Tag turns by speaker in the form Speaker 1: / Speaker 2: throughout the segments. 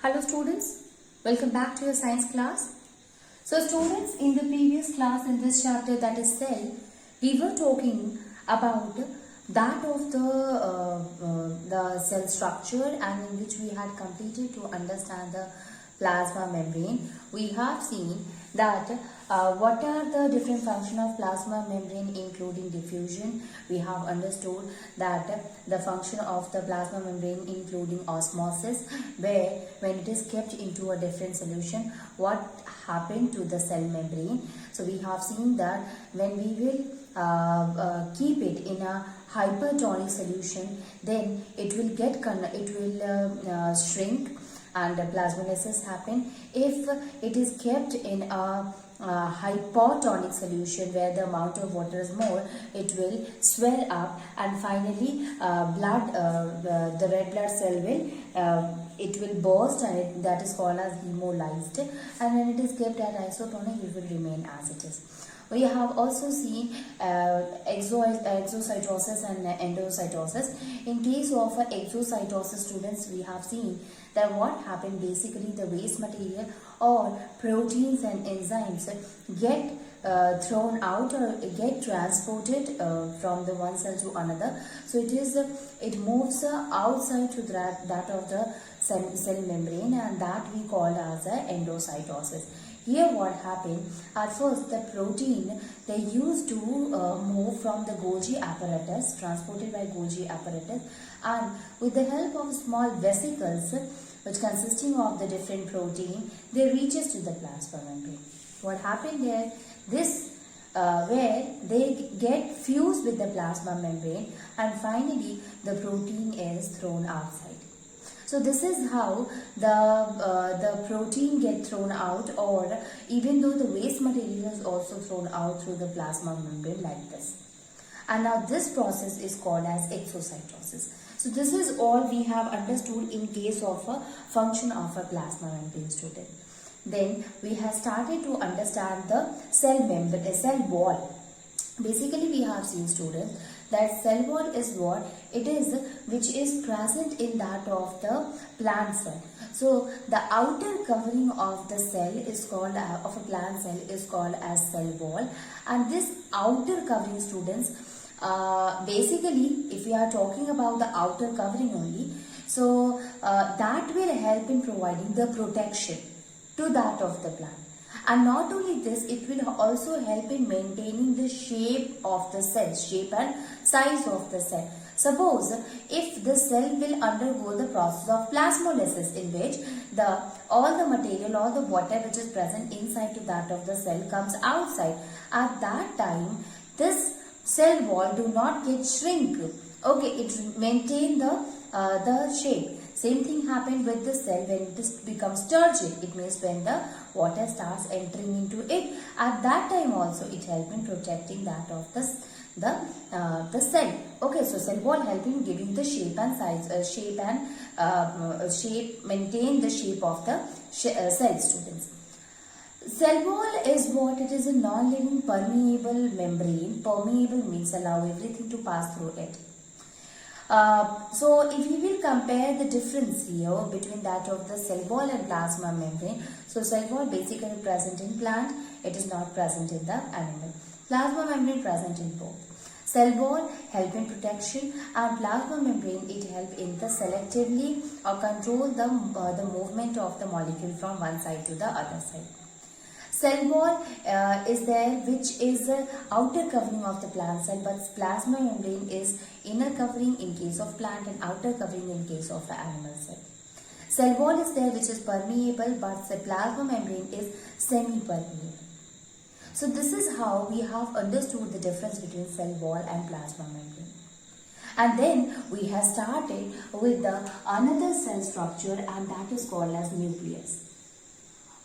Speaker 1: Hello students, welcome back to your science class. So students, in the previous class in this chapter, that is cell, we were talking about that of the cell structure, and in which we had completed to understand the plasma membrane. We have seen that what are the different functions of plasma membrane, including diffusion. We have understood that the function of the plasma membrane including osmosis, where when it is kept into a different solution, what happened to the cell membrane. So we have seen that when we will keep it in a hypertonic solution, then it will shrink and plasmolysis happen. If it is kept in a hypotonic solution, where the amount of water is more, it will swell up, and finally the red blood cell will burst, and that is called as hemolyzed. And when it is kept at isotonic, it will remain as it is. We have also seen exocytosis and endocytosis. In case of exocytosis, students, we have seen that what happened, basically the waste material or proteins and enzymes get thrown out or get transported from the one cell to another. So it moves outside to that of the cell membrane, and that we call as endocytosis. Here what happened, at first the protein, they used to move from the Golgi apparatus, transported by Golgi apparatus, and with the help of small vesicles which consisting of the different protein, they reaches to the plasma membrane. What happened here, where they get fused with the plasma membrane, and finally the protein is thrown outside. So this is how the protein get thrown out, or even though the waste material is also thrown out through the plasma membrane like this. And now this process is called as exocytosis. So this is all we have understood in case of a function of a plasma membrane, student. Then we have started to understand the cell membrane, cell wall. Basically we have seen, students, that cell wall is what it is, which is present in that of the plant cell. So the outer covering of the cell is called of a plant cell is called as cell wall. And this outer covering, students, basically if we are talking about the outer covering only, so that will help in providing the protection to that of the plant. And not only this, it will also help in maintaining the shape of the cell, shape and size of the cell. Suppose if the cell will undergo the process of plasmolysis, in which all the material or the water which is present inside to that of the cell comes outside, at that time this cell wall do not get shrink. Okay, it maintain the shape. Same thing happened with the cell when this becomes turgid. It means when the water starts entering into it. At that time also it helps in protecting that of the cell. Okay, so cell wall helping giving the shape and size, maintain the shape of the cell, students. Cell wall is what it is, a non-living permeable membrane. Permeable means allow everything to pass through it. So if we will compare the difference here between that of the cell wall and plasma membrane, so cell wall basically present in plant, it is not present in the animal. Plasma membrane present in both. Cell wall help in protection, and plasma membrane it help in the selectively or control the movement of the molecule from one side to the other side. Cell wall is there, which is the outer covering of the plant cell, but plasma membrane is inner covering in case of plant and outer covering in case of the animal cell. Cell wall is there, which is permeable, but the plasma membrane is semi-permeable. So this is how we have understood the difference between cell wall and plasma membrane. And then we have started with the another cell structure, and that is called as nucleus.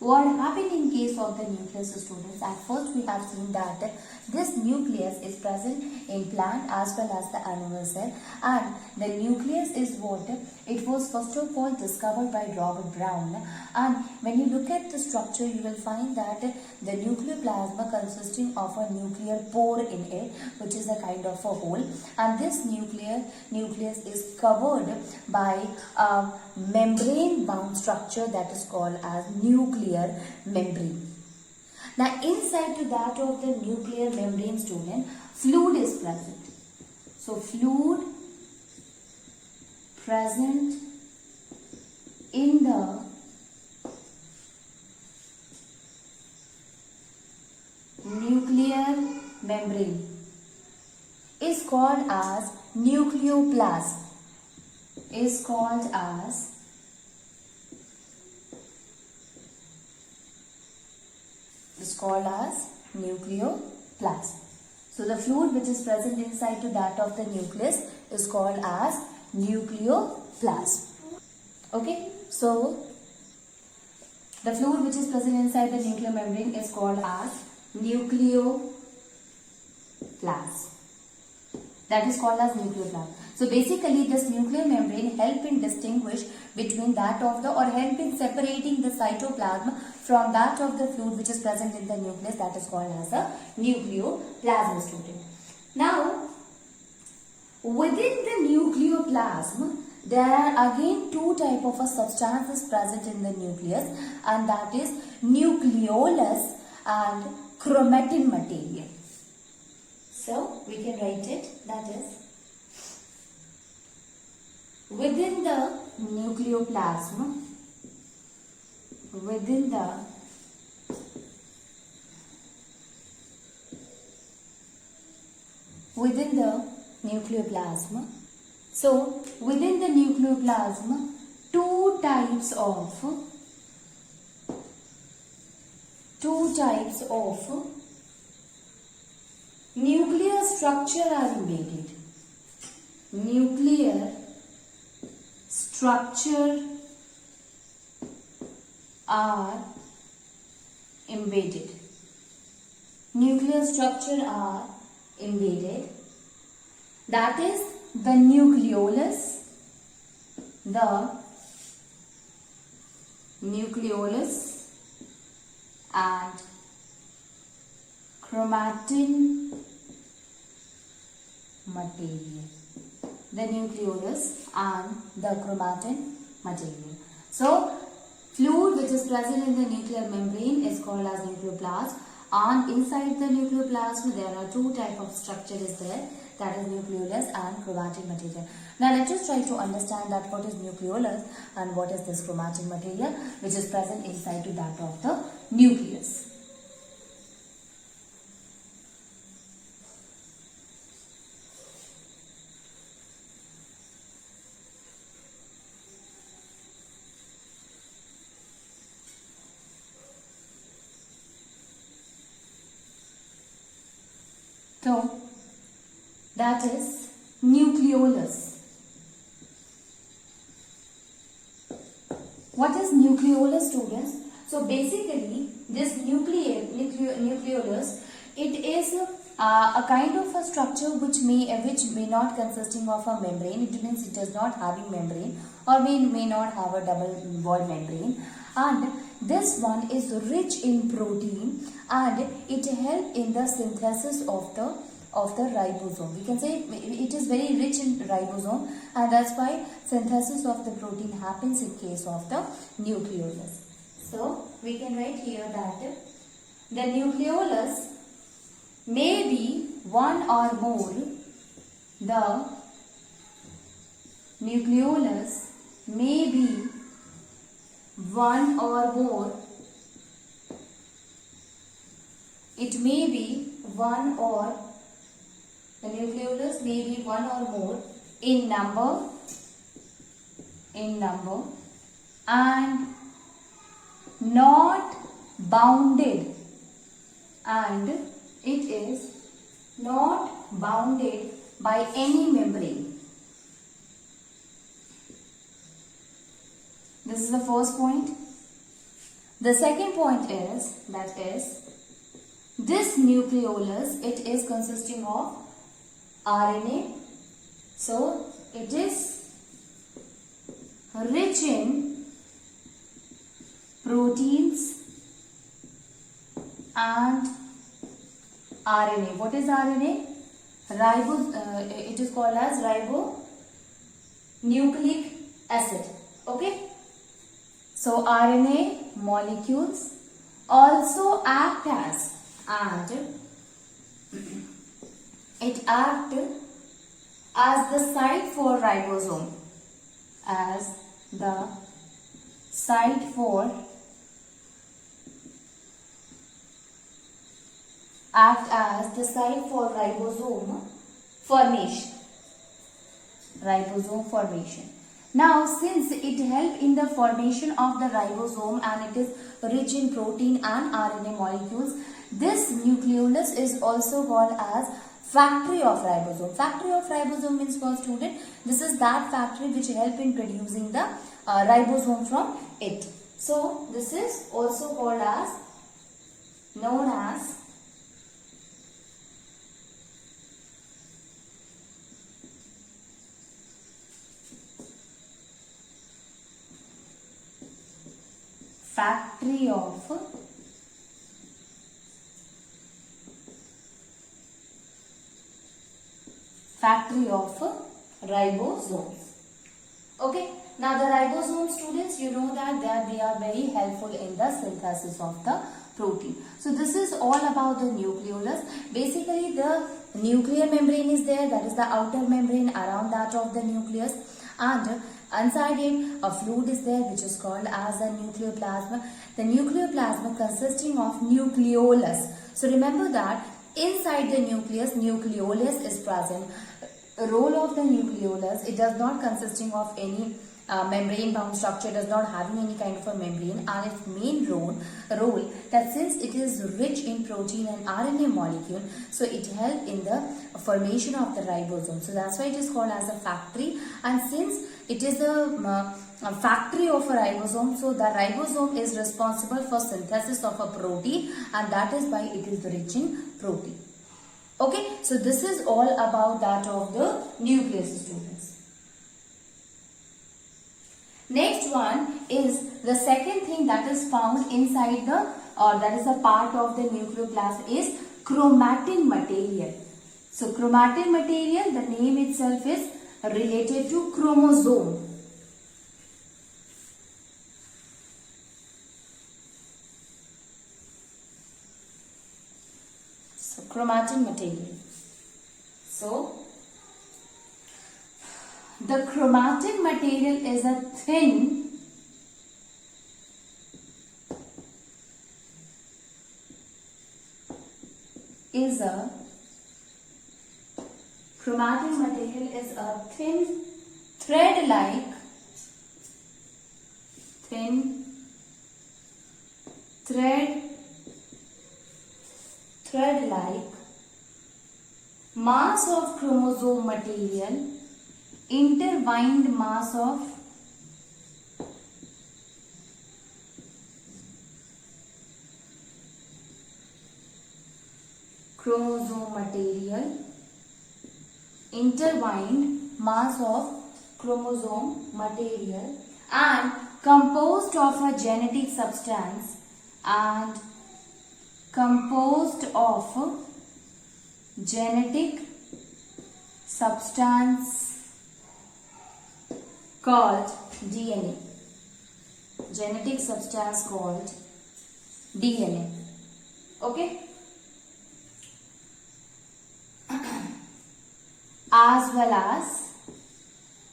Speaker 1: What happened in case of the nucleus, students? At first we have seen that this nucleus is present in plant as well as the animal cell, and the nucleus is what? It was first of all discovered by Robert Brown, and when you look at the structure you will find that the nucleoplasm consisting of a nuclear pore in it, which is a kind of a hole, and this nucleus is covered by a membrane bound structure that is called as nuclear membrane. Now inside to that of the nuclear membrane, student, fluid is present. So fluid present in the nuclear membrane is called as nucleoplasm. Is called as nucleoplasm. So the fluid which is present inside to that of the nucleus is called as nucleoplasm. Okay, so the fluid which is present inside the nuclear membrane is called as nucleoplasm. That is called as nucleoplasm. So basically this nuclear membrane help in distinguish between that of the, or help in separating the cytoplasm from that of the fluid which is present in the nucleus, that is called as a nucleoplasm, student. Now within the nucleoplasm there are again two type of substances present in the nucleus, and that is nucleolus and chromatin material. So we can write it, that is within the nucleoplasm, within the nucleoplasm. So within the nucleoplasm, two types of nuclear structure are embedded. Nuclear structure are embedded. Nuclear structure are embedded. That is the nucleolus, and chromatin material. The nucleolus and the chromatin material. So fluid which is present in the nuclear membrane is called as nucleoplasm, and inside the nucleoplasm there are two type of structure is there, that is nucleolus and chromatin material. Now let us try to understand that what is nucleolus and what is this chromatin material which is present inside to that of the nucleus. So that is nucleolus. What is nucleolus, students? So basically this nucleolus, it is a kind of a structure which may not consisting of a membrane. It means it does not having membrane, or may not have a double wall membrane, and this one is rich in protein, and it helps in the synthesis of the ribosome. We can say it is very rich in ribosome, and that's why synthesis of the protein happens in case of the nucleolus. So we can write here that the nucleolus may be one or more. The nucleolus may be one or more. It may be one or, the nucleolus may be one or more in number, and not bounded, and it is not bounded by any membrane. This is the first point. The second point is, that is, this nucleolus, it is consisting of RNA. So, it is rich in proteins and RNA. What is RNA? It is called as ribonucleic acid. Okay. So RNA molecules also act as, and it acts as the site for ribosome, as the site for ribosome formation. Now, since it helps in the formation of the ribosome and it is rich in protein and RNA molecules, this nucleolus is also called as factory of ribosome. Factory of ribosome means what, student? This is that factory which help in producing the ribosome from it. So, this is also called as, known as factory of ribosomes. Okay. Now the ribosome, students, you know that they are very helpful in the synthesis of the protein. So this is all about the nucleolus. Basically the nuclear membrane is there, that is the outer membrane around that of the nucleus, and inside it a fluid is there which is called as the nucleoplasm. The nucleoplasm consisting of nucleolus. So remember that inside the nucleolus is present. Role of the nucleolus, it does not consisting of any membrane bound structure, does not having any kind of a membrane, and its main role that since it is rich in protein and RNA molecule, so it helps in the formation of the ribosome. So that's why it is called as a factory, and since it is a factory of a ribosome, so the ribosome is responsible for synthesis of a protein, and that is why it is rich in protein. Okay, so this is all about that of the nucleus, students. Next one is the second thing that is found inside the, or that is a part of the nucleoplasm, is chromatin material. So chromatin material, the name itself is related to chromosome. So chromatin material. So the chromatin material is a thin thread-like mass of chromosome material, intertwined mass of chromosome material, intertwined mass of chromosome material, and composed of a genetic substance, called DNA. Genetic substance called DNA. Okay? As well as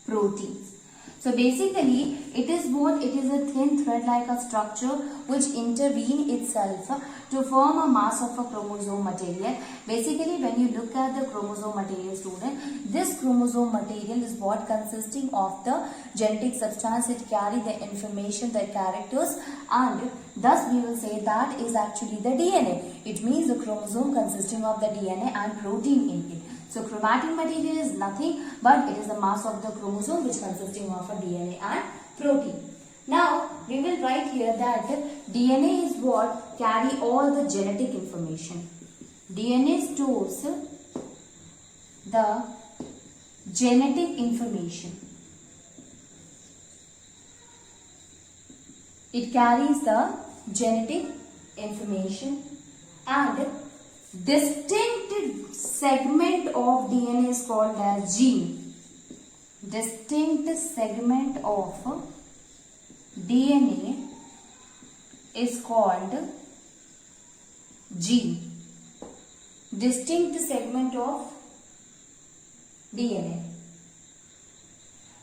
Speaker 1: proteins. So basically it is a thin thread-like a structure which intervene itself to form a mass of a chromosome material. Basically when you look at the chromosome material, student, this chromosome material is what consisting of the genetic substance. It carry the information, the characters, and thus we will say that is actually the DNA. It means the chromosome consisting of the DNA and protein in it. So chromatin material is nothing but it is the mass of the chromosome which consisting of a DNA and protein. Now we will will write here that DNA is what carry all the genetic information. DNA stores the genetic information. It carries the genetic information, and distinct segment of DNA is called as gene. Distinct segment of DNA is called gene. Distinct segment of DNA.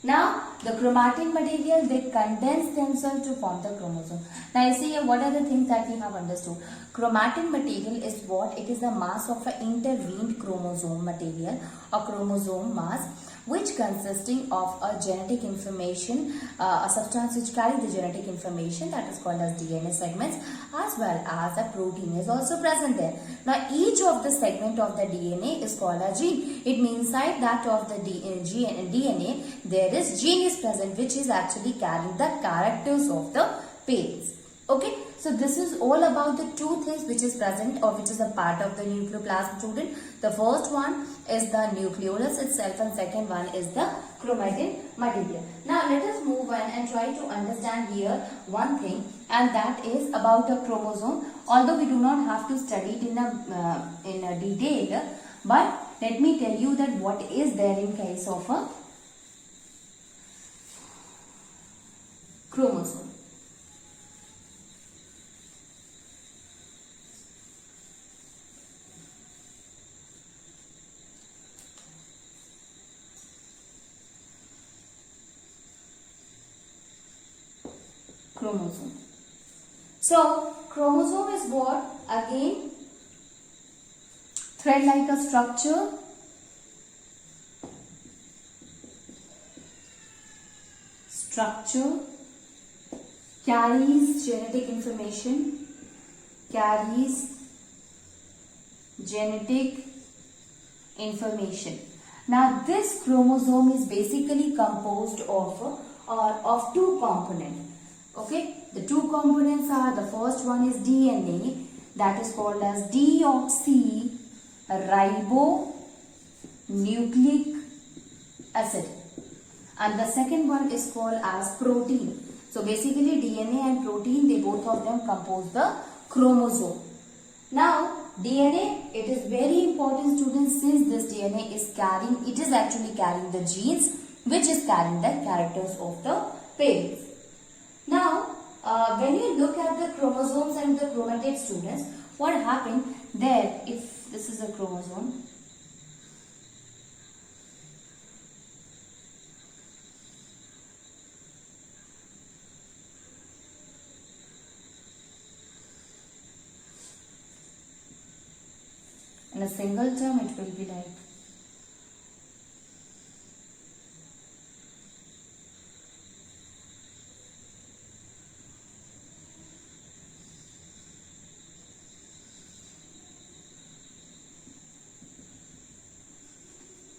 Speaker 1: Now, the chromatin material, they condense themselves to form the chromosome. Now, you see here, what are the things that we have understood? Chromatin material is what? It is the mass of an intervened chromosome material or chromosome mass, which consisting of a genetic information, a substance which carry the genetic information, that is called as DNA segments, as well as a protein is also present there. Now, each of the segment of the DNA is called a gene. It means inside that of the DNA, there is gene is present, which is actually carrying the characters of the parents. Okay, so this is all about the two things which is present or which is a part of the nucleoplasm, student. The first one is the nucleolus itself, and second one is the chromatin material. Now let us move on and try to understand here one thing, and that is about the chromosome. Although we do not have to study it in a detail, but let me tell you that what is there in case of a chromosome. Chromosome. So, chromosome is what? Again, thread-like a structure. Carries genetic information. Now, this chromosome is basically composed of two components. Okay, the two components are, the first one is DNA, that is called as deoxyribonucleic acid, and the second one is called as protein. So basically DNA and protein, they both of them compose the chromosome. Now DNA, it is very important, students, since this DNA is actually carrying the genes which is carrying the characters of the parents. Now, when you look at the chromosomes and the chromatids, students, what happened there? If this is a chromosome, in a single term, it will be like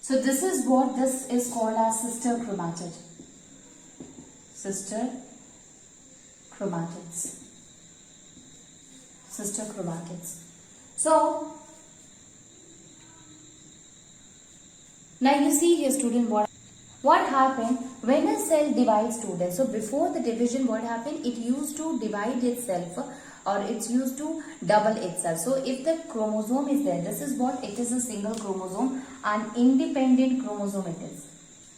Speaker 1: so this is what this is called as sister chromatid. Sister chromatids. So now you see here, student, what happened when a cell divides, student. So before the division, what happened? It used to divide itself, or it's used to double itself. So if the chromosome is there, this is what it is, a single chromosome, an independent chromosome it is.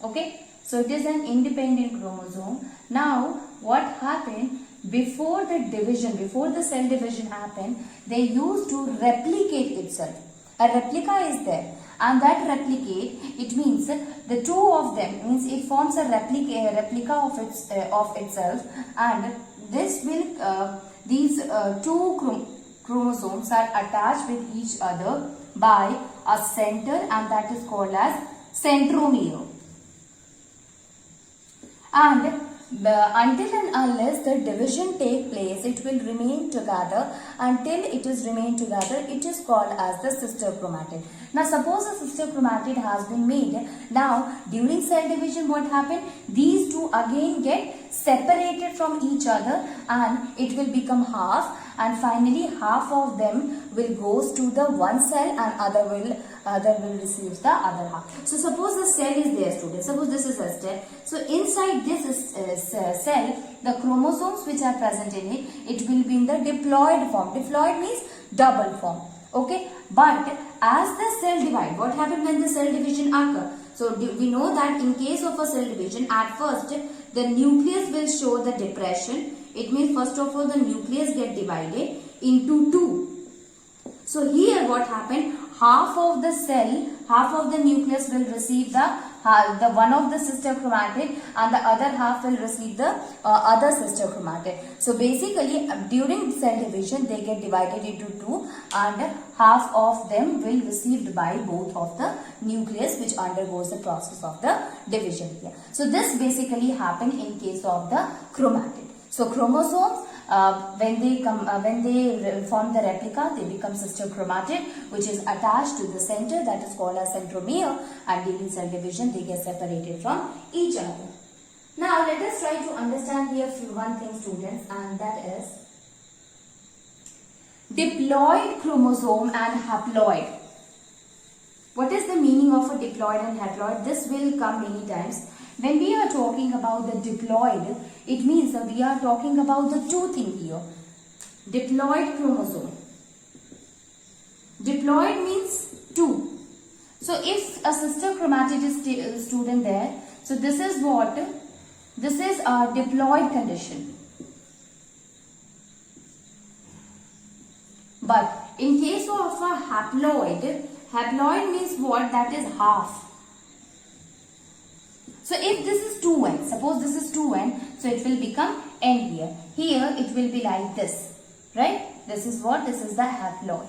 Speaker 1: Okay, so it is an independent chromosome. Now what happened before the division, before the cell division happened, they used to replicate itself. A replica is there, and that replicate, it means the two of them, means it forms a replica of itself, and this will these two chromosomes are attached with each other by a center, and that is called as centromere. And until and unless the division take place, it will remain together. Until it is remain together, it is called as the sister chromatid. Now suppose a sister chromatid has been made. Now during cell division, what happened? These two again get separated from each other and it will become half, and finally half of them will goes to the one cell and other will receive the other half. So suppose the cell is there, students. Suppose this is a cell. So inside this cell, the chromosomes which are present in it, it will be in the diploid form. Diploid means double form. Okay, but as the cell divide, what happened when the cell division occur? So we know that in case of a cell division, at first the nucleus will show the depression. It means first of all the nucleus get divided into two. So here what happened? Half of the cell, half of the nucleus will receive the one of the sister chromatid and the other half will receive the other sister chromatid. So basically during cell division they get divided into two and half of them will received by both of the nucleus which undergoes the process of the division here. So this basically happen in case of the chromatid. So chromosomes when they form the replica, they become sister chromatid which is attached to the center, that is called as centromere, and during cell division they get separated from each other. Now let us try to understand here one thing, students, and that is diploid chromosome and haploid. What is the meaning of a diploid and haploid? This will come many times. When we are talking about the diploid, it means that we are talking about the two things here. Diploid chromosome. Diploid means two. So if a sister chromatid is student there, so this is what? This is a diploid condition. But in case of a haploid, haploid means what? That is half. So if this is 2n, suppose this is 2n, so it will become n here. Here it will be like this, right? This is what? This is the haploid.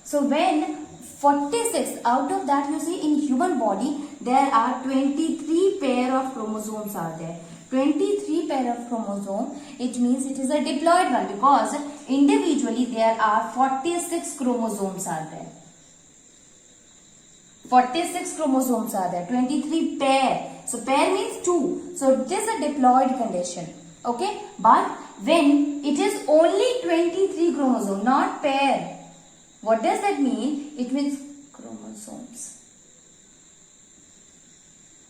Speaker 1: So when 46, out of that you see in human body, there are 23 pair of chromosomes are there. 23 pair of chromosome, it means it is a diploid one because individually there are 46 chromosomes are there. 46 chromosomes are there, 23 pair. So pair means 2. So it is a diploid condition. Okay. But when it is only 23 chromosomes, not pair. What does that mean? It means chromosomes.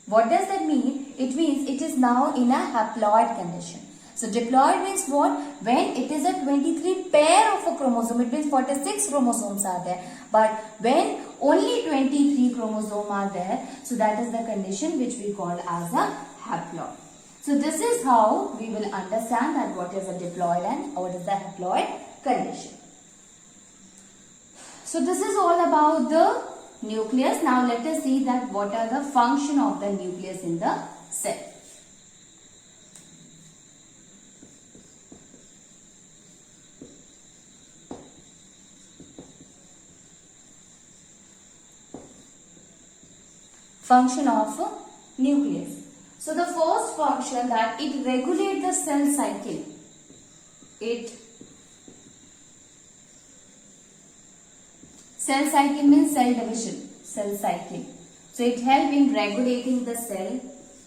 Speaker 1: What does that mean? It means it is now in a haploid condition. So diploid means what? When it is a 23 pair of a chromosome, it means 46 chromosomes are there. But when only 23 chromosomes are there, so that is the condition which we call as a haploid. So this is how we will understand that what is a diploid and what is the haploid condition. So this is all about the nucleus. Now let us see that what are the function of the nucleus in the cell. Function of a nucleus. So the first function that it regulates the cell cycle. Cell cycle means cell division. Cell cycle. So it helps in regulating the cell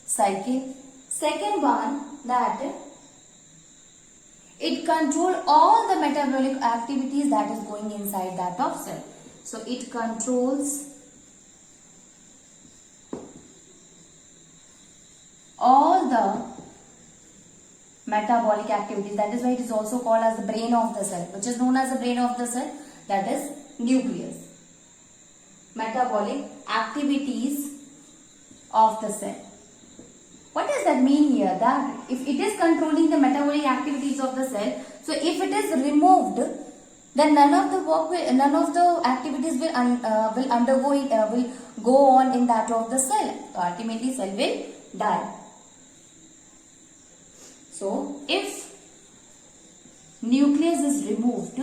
Speaker 1: cycle. Second one, that it controls all the metabolic activities that is going inside that of cell. So it controls all the metabolic activities. That is why it is also called as the brain of the cell, which is known as the brain of the cell, that is nucleus. Metabolic activities of the cell. What does that mean here? That if it is controlling the metabolic activities of the cell, so if it is removed, then none of the activities will go on in that of the cell. So ultimately cell will die. So if nucleus is removed,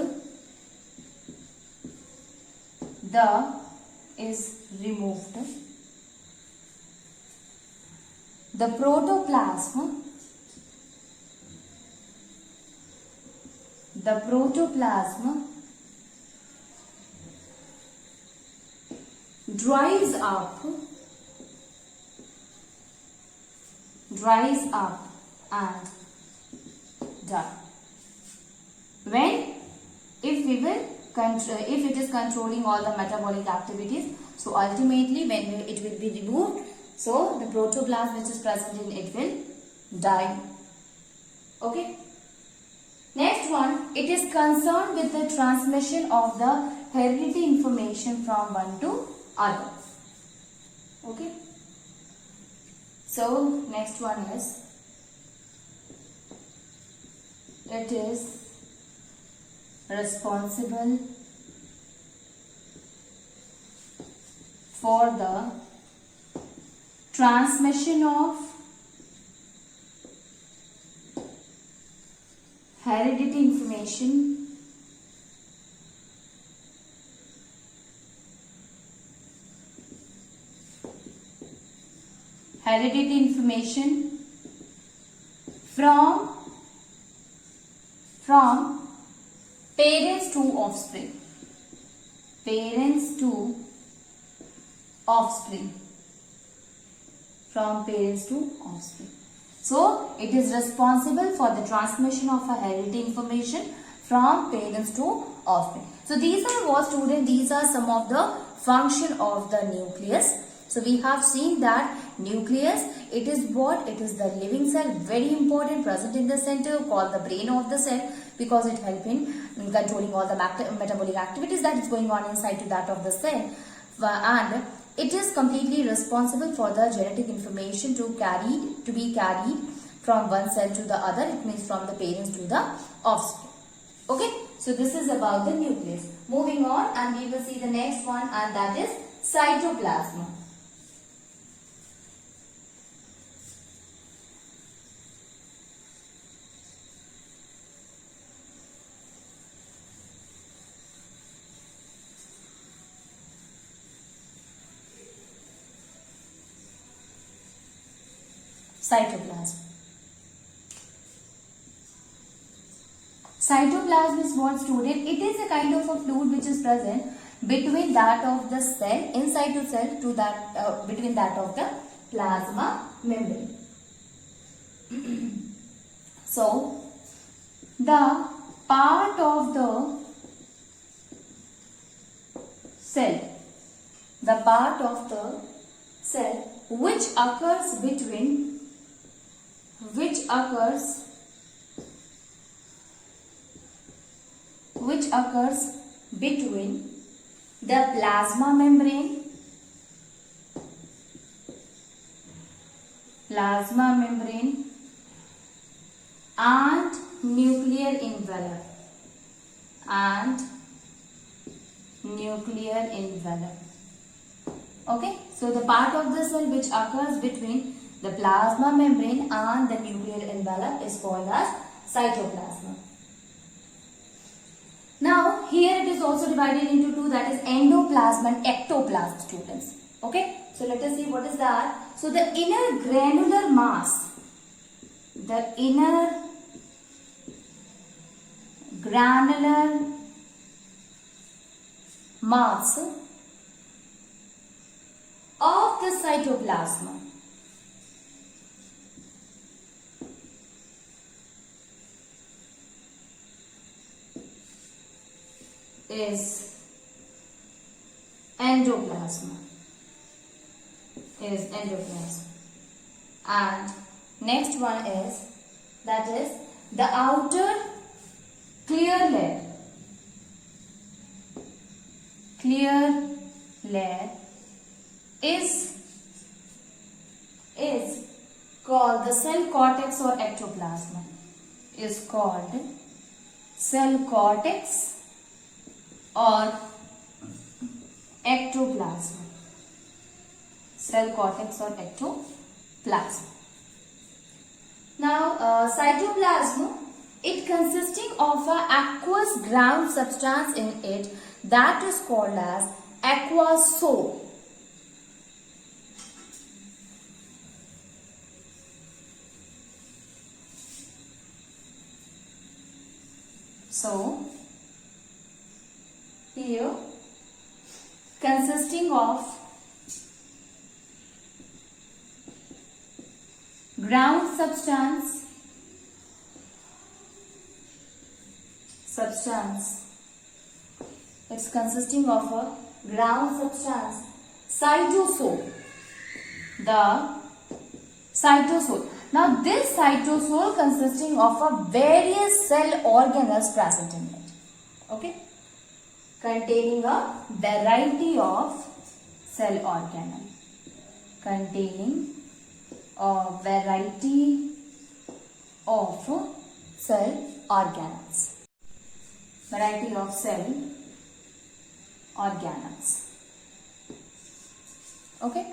Speaker 1: the protoplasm dries up and die. When, if it is controlling all the metabolic activities, so ultimately when it will be removed, so the protoplasm which is present in it will die. Okay. Next one, it is concerned with the transmission of the hereditary information from one to other. Okay. So next one is, it is responsible for the transmission of hereditary information from parents to offspring. From parents to offspring. So, it is responsible for the transmission of a hereditary information from parents to offspring. So, these are what students, these are some of the function of the nucleus. So, we have seen that nucleus, it is what? It is the living cell, very important, present in the center, called the brain of the cell, because it helps in controlling all the metabolic activities that is going on inside to that of the cell. And it is completely responsible for the genetic information to be carried from one cell to the other. It means from the parents to the offspring. Okay. So this is about the nucleus. Moving on, and we will see the next one, and that is cytoplasm. Cytoplasm. Cytoplasm is what, student? It is a kind of a fluid which is present between that of the cell, inside the cell, to that between that of the plasma membrane. So, the part of the cell which occurs between the plasma membrane and nuclear envelope Okay, so the part of the cell which occurs between the plasma membrane and the nuclear envelope is called as cytoplasm. Now, here it is also divided into two, that is endoplasm and ectoplasm, students. Okay, so let us see what is that. So, the inner granular mass of the cytoplasm is endoplasm. And next one is, that is the outer clear layer is called the cell cortex or ectoplasm. Is called cell cortex or ectoplasm. Cell cortex or ectoplasm. Now, cytoplasm, it consisting of a aqueous ground substance in it that is called as aquasol. So, here consisting of ground substance substance. It's consisting of a ground substance, cytosol. The cytosol. Now this cytosol consisting of a various cell organelles present in it. Okay? Containing a variety of cell organelle. Containing a variety of cell organelles. Variety of cell organelles. Okay?